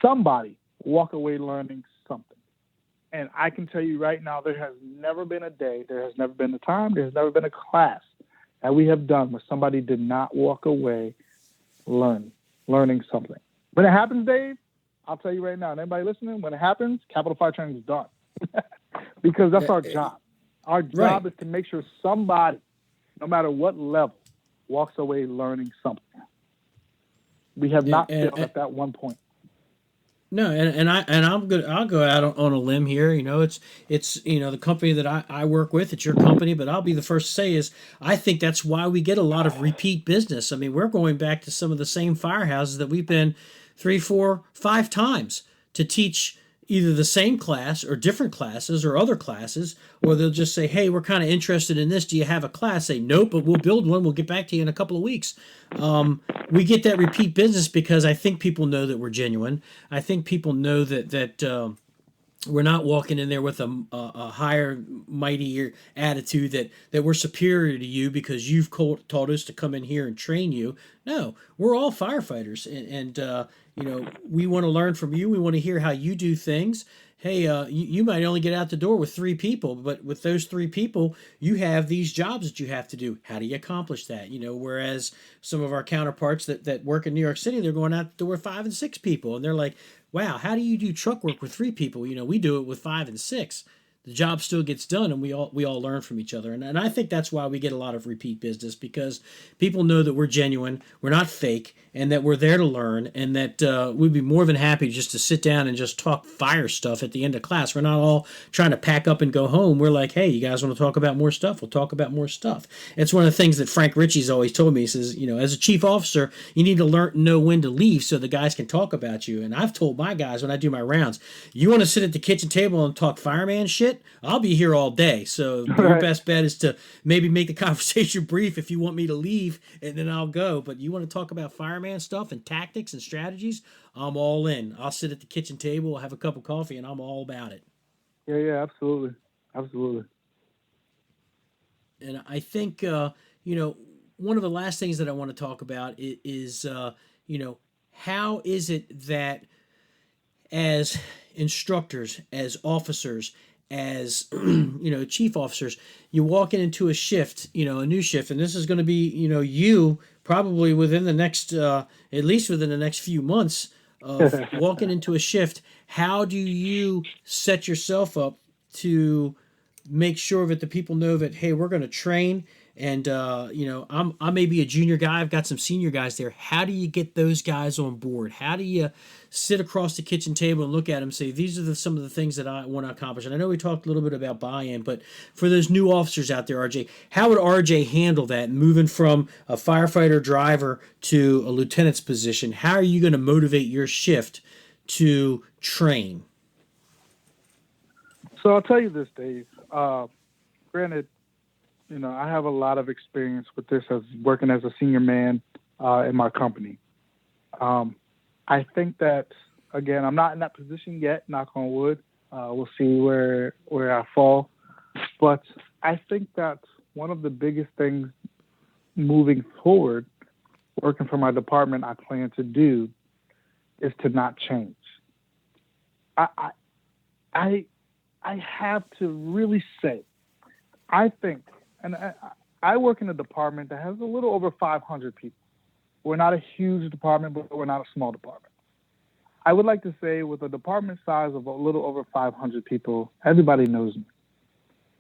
Somebody walk away learning something. And I can tell you right now, there has never been a day, there has never been a time, there has never been a class that we have done where somebody did not walk away learning something. When it happens, Dave, I'll tell you right now, and everybody listening, when it happens, Capitol Fire Training is done. Because that's our job. Our job is to make sure somebody, no matter what level, walks away learning something. We have not failed at that one point. No, I'll go out on a limb here. It's the company that I work with. It's your company, but I'll be the first to say is I think that's why we get a lot of repeat business. I mean, we're going back to some of the same firehouses that we've been 3, 4, 5 times to teach either the same class or different classes or other classes, or they'll just say, hey, we're kind of interested in this. Do you have a class? Say, nope, but we'll build one. We'll get back to you in a couple of weeks. We get that repeat business because I think people know that we're genuine. I think people know that we're not walking in there with a higher, mightier attitude that we're superior to you because you've taught us to come in here and train you. No, we're all firefighters, and we want to learn from you. We want to hear how you do things. Hey, you might only get out the door with 3 people, but with those 3 people, you have these jobs that you have to do. How do you accomplish that? Whereas some of our counterparts that work in New York City, they're going out the door with 5 and 6 people, and they're like, wow, how do you do truck work with 3 people? We do it with 5 and 6. The job still gets done, and we all learn from each other. And I think that's why we get a lot of repeat business, because people know that we're genuine, we're not fake, and that we're there to learn, and that we'd be more than happy just to sit down and just talk fire stuff at the end of class. We're not all trying to pack up and go home. We're like, hey, you guys want to talk about more stuff? We'll talk about more stuff. It's one of the things that Frank Ritchie's always told me. He says, as a chief officer, you need to know when to leave so the guys can talk about you. And I've told my guys when I do my rounds, you want to sit at the kitchen table and talk fireman shit? I'll be here all day. So your best bet is to maybe make the conversation brief if you want me to leave, and then I'll go. But you want to talk about fireman stuff and tactics and strategies, I'm all in. I'll sit at the kitchen table, have a cup of coffee, and I'm all about it. Yeah, absolutely. Absolutely. And I think, one of the last things that I want to talk about is how is it that as instructors, as officers, as chief officers, you walk into a shift, a new shift, and this is going to be you probably within the next at least within the next few months of walking into a shift. How do you set yourself up to make sure that the people know that, hey, we're going to train, and I may be a junior guy, I've got some senior guys there. How do you get those guys on board? How do you sit across the kitchen table and look at them and say, these are some of the things that I want to accomplish? And I know we talked a little bit about buy-in, but for those new officers out there, RJ, how would RJ handle that, moving from a firefighter driver to a lieutenant's position? How are you going to motivate your shift to train? So I'll tell you this, Dave. Granted, I have a lot of experience with this as working as a senior man in my company. I think that, again, I'm not in that position yet, knock on wood. We'll see where I fall. But I think that one of the biggest things moving forward, working for my department, I plan to do is to not change. I have to really say, I think, and I work in a department that has a little over 500 people. We're not a huge department, but we're not a small department. I would like to say with a department size of a little over 500 people, everybody knows me.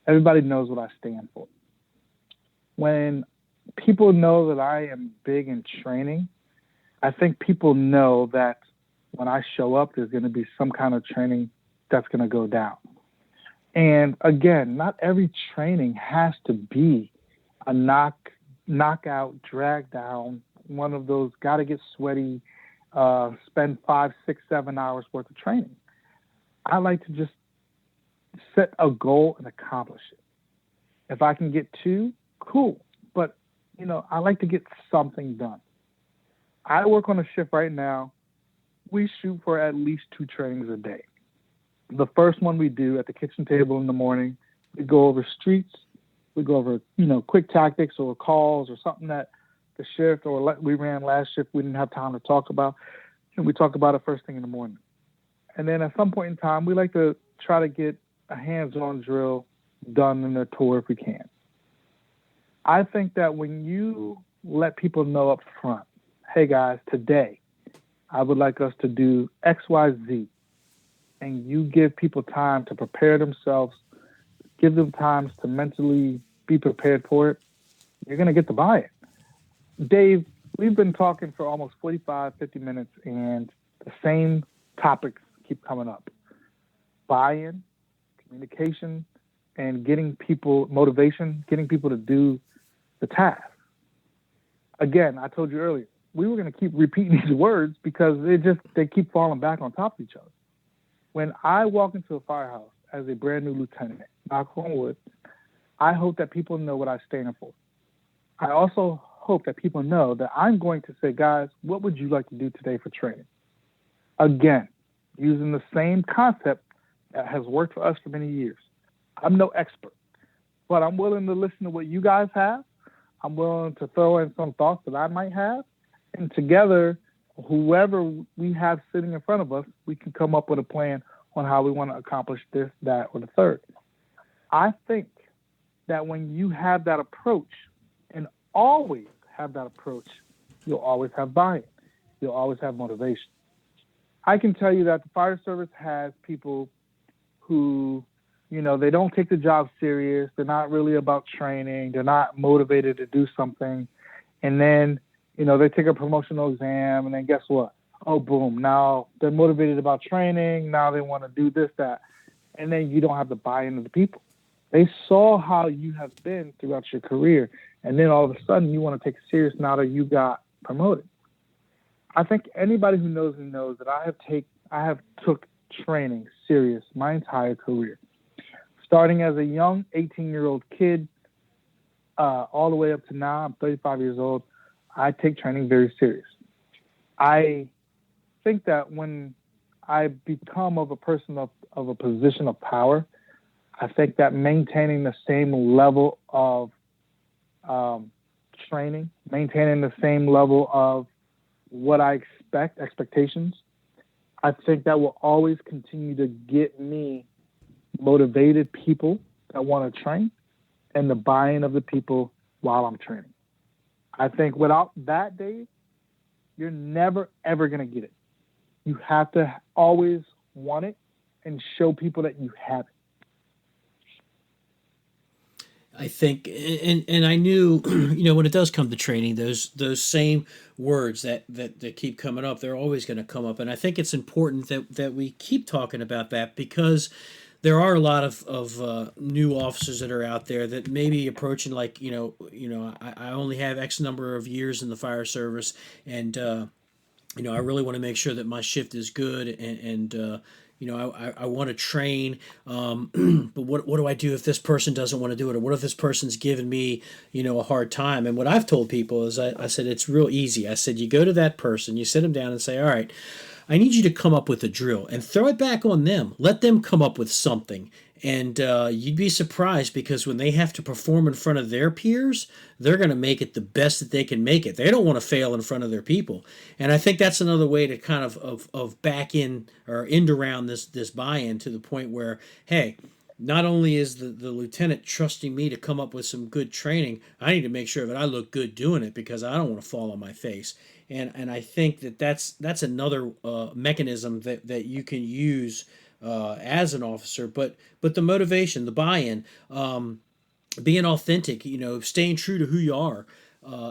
Everybody knows what I stand for. When people know that I am big in training, I think people know that when I show up, there's going to be some kind of training that's going to go down. And again, not every training has to be a knockout, drag down, one of those got to get sweaty, spend 5, 6, 7 hours worth of training. I like to just set a goal and accomplish it. If I can get 2, cool. But, I like to get something done. I work on a shift right now. We shoot for at least 2 trainings a day. The first one we do at the kitchen table in the morning, we go over streets, we go over, quick tactics or calls or something that the shift or we ran last shift we didn't have time to talk about, and we talk about it first thing in the morning. And then at some point in time, we like to try to get a hands-on drill done in the tour if we can. I think that when you let people know up front, hey guys, today I would like us to do X, Y, Z, and you give people time to prepare themselves, give them time to mentally be prepared for it, you're going to get the buy-in. Dave, we've been talking for almost 45, 50 minutes, and the same topics keep coming up. Buy-in, communication, and getting people motivation, getting people to do the task. Again, I told you earlier, we were going to keep repeating these words because they keep falling back on top of each other. When I walk into a firehouse as a brand new lieutenant, knock on wood, I hope that people know what I stand for. I also hope that people know that I'm going to say, guys, what would you like to do today for training? Again, using the same concept that has worked for us for many years. I'm no expert, but I'm willing to listen to what you guys have. I'm willing to throw in some thoughts that I might have. And together, whoever we have sitting in front of us, we can come up with a plan on how we want to accomplish this, that, or the third. I think that when you have that approach and always have that approach, you'll always have buy-in. You'll always have motivation. I can tell you that the fire service has people who, they don't take the job serious. They're not really about training. They're not motivated to do something. And then, they take a promotional exam, and then guess what? Oh, boom. Now they're motivated about training. Now they want to do this, that. And then you don't have the buy-in of the people. They saw how you have been throughout your career. And then all of a sudden you want to take it serious now that you got promoted. I think anybody who knows me knows that I have took training serious my entire career. Starting as a young 18-year-old kid, all the way up to now, I'm 35 years old, I take training very serious. I think that when I become of a person of a position of power, I think that maintaining the same level of training, maintaining the same level of what I expectations, I think that will always continue to get me motivated people that want to train and the buy-in of the people while I'm training. I think without that, Dave, you're never, ever going to get it. You have to always want it and show people that you have it. I think, and I knew, when it does come to training, those same words that keep coming up, they're always going to come up. And I think it's important that we keep talking about that, because there are a lot of new officers that are out there that may be approaching like, I only have X number of years in the fire service, and I really want to make sure that my shift is good, and I want to train, but what do I do if this person doesn't want to do it, or what if this person's giving me, a hard time? And what I've told people is I said, it's real easy. I said, you go to that person, you sit them down and say, all right, I need you to come up with a drill, and throw it back on them. Let them come up with something. And you'd be surprised, because when they have to perform in front of their peers, they're going to make it the best that they can make it. They don't want to fail in front of their people. And I think that's another way to kind of back in or end around this buy-in, to the point where, hey, not only is the lieutenant trusting me to come up with some good training, I need to make sure that I look good doing it, because I don't want to fall on my face. And I think that's another mechanism that you can use as an officer. But the motivation, the buy-in, being authentic, staying true to who you are,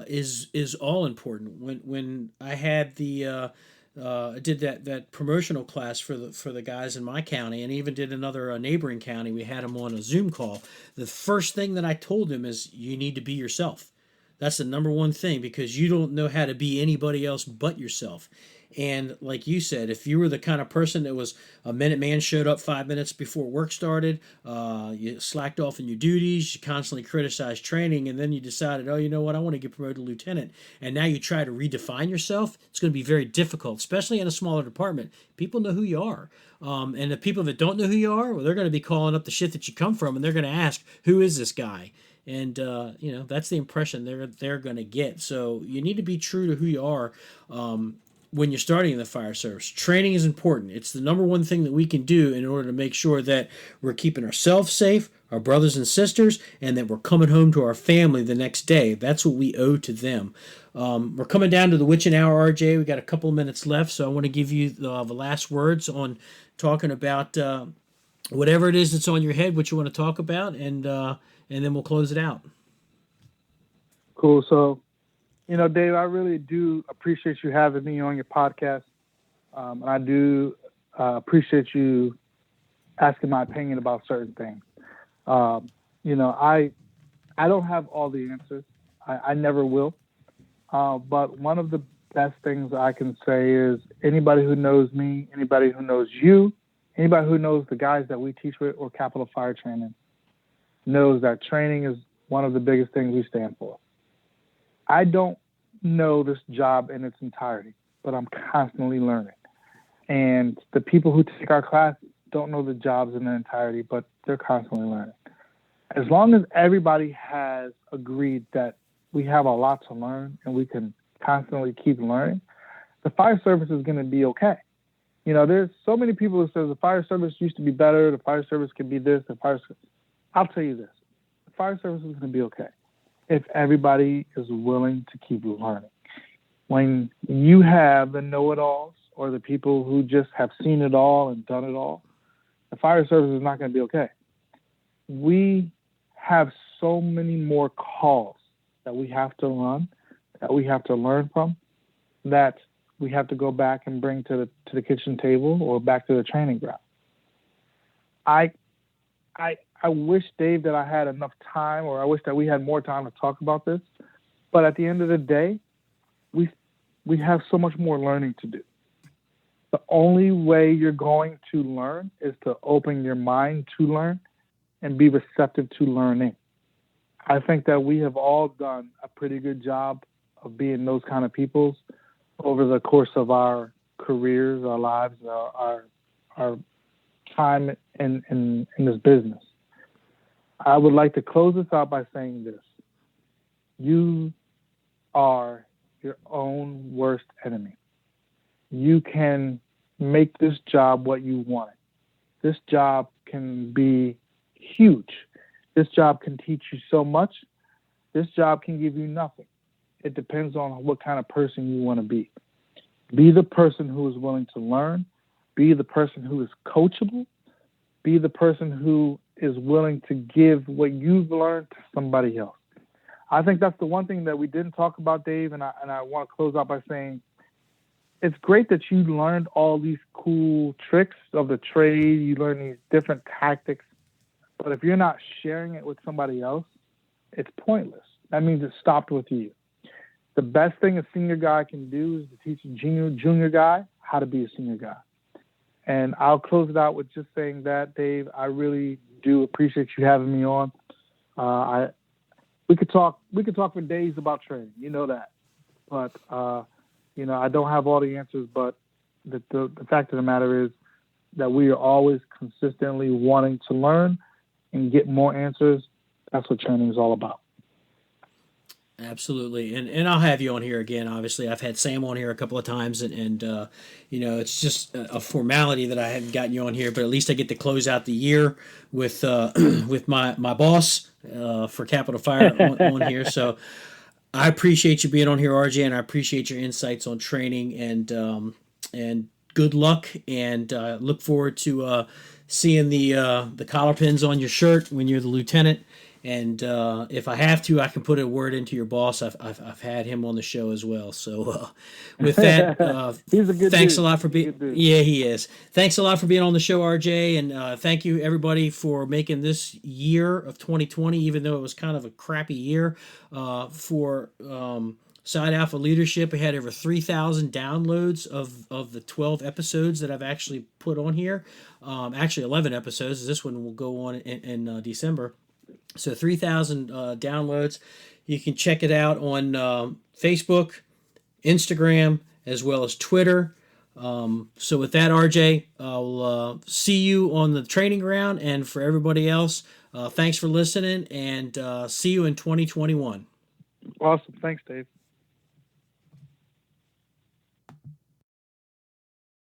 is all important. When I had I did that promotional class for the guys in my county, and even did another neighboring county. We had them on a Zoom call. The first thing that I told them is, you need to be yourself. That's the number one thing, because you don't know how to be anybody else but yourself. And like you said, if you were the kind of person that was a Minuteman, showed up 5 minutes before work started, you slacked off in your duties, you constantly criticized training, and then you decided, oh, you know what, I want to get promoted to lieutenant, and now you try to redefine yourself, it's going to be very difficult, especially in a smaller department. People know who you are. And the people that don't know who you are, well, they're going to be calling up the shit that you come from, and they're going to ask, who is this guy? And that's the impression they're going to get. So you need to be true to who you are when you're starting in the fire service. Training is important. It's the number one thing that we can do in order to make sure that we're keeping ourselves safe, our brothers and sisters, and that we're coming home to our family the next day. That's what we owe to them. We're coming down to the witching hour, RJ. We got a couple of minutes left, so I want to give you the last words on talking about whatever it is that's on your head, what you want to talk about, and then we'll close it out. Cool. So, Dave, I really do appreciate you having me on your podcast. And I do appreciate you asking my opinion about certain things. I don't have all the answers. I never will. But one of the best things I can say is, anybody who knows me, anybody who knows you, Anybody who knows the guys that we teach with or Capitol Fire Training knows that training is one of the biggest things we stand for. I don't know this job in its entirety, but I'm constantly learning. And the people who take our class don't know the jobs in their entirety, but they're constantly learning. As long as everybody has agreed that we have a lot to learn and we can constantly keep learning, the fire service is going to be okay. You know, there's so many people who say the fire service used to be better, the fire service could be this, I'll tell you this, the fire service is going to be okay if everybody is willing to keep learning. When you have the know-it-alls or the people who just have seen it all and done it all, the fire service is not going to be okay. We have so many more calls that we have to run, that we have to learn from, that we have to go back and bring to the kitchen table or back to the training ground. I wish, Dave, that I had enough time, or I wish that we had more time to talk about this. But at the end of the day, we have so much more learning to do. The only way you're going to learn is to open your mind to learn and be receptive to learning. I think that we have all done a pretty good job of being those kind of people over the course of our careers, our lives, our time in this business. I would like to close this out by saying this. You are your own worst enemy. You can make this job what you want it. This job can be huge. This job can teach you so much. This job can give you nothing. It depends on what kind of person you want to be. Be the person who is willing to learn. Be the person who is coachable. Be the person who is willing to give what you've learned to somebody else. I think that's the one thing that we didn't talk about, Dave, and I want to close out by saying it's great that you learned all these cool tricks of the trade. You learned these different tactics. But if you're not sharing it with somebody else, it's pointless. That means it stopped with you. The best thing a senior guy can do is to teach a junior guy how to be a senior guy. And I'll close it out with just saying that, Dave, I really do appreciate you having me on. We could talk for days about training, you know that. But I don't have all the answers, but the fact of the matter is that we are always consistently wanting to learn and get more answers. That's what training is all about. Absolutely, and I'll have you on here again. Obviously, I've had Sam on here a couple of times, and it's just a formality that I haven't gotten you on here, but at least I get to close out the year with with my boss for Capitol Fire on here. So I appreciate you being on here, RJ, and I appreciate your insights on training, and good luck, and look forward to seeing the collar pins on your shirt when you're the lieutenant. And if I have to, I can put a word into your boss. I've had him on the show as well. So with that, he's a good thanks dude. a lot for being. Yeah, he is. Thanks a lot for being on the show, RJ, and thank you everybody for making this year of 2020, even though it was kind of a crappy year for Side Alpha Leadership. We had over 3,000 downloads of the 12 episodes that I've actually put on here. Actually, 11 episodes. This one will go on in December. So 3,000 downloads. You can check it out on Facebook, Instagram, as well as Twitter. So with that, RJ, I'll see you on the training ground. And for everybody else, thanks for listening, and see you in 2021. Awesome. Thanks, Dave.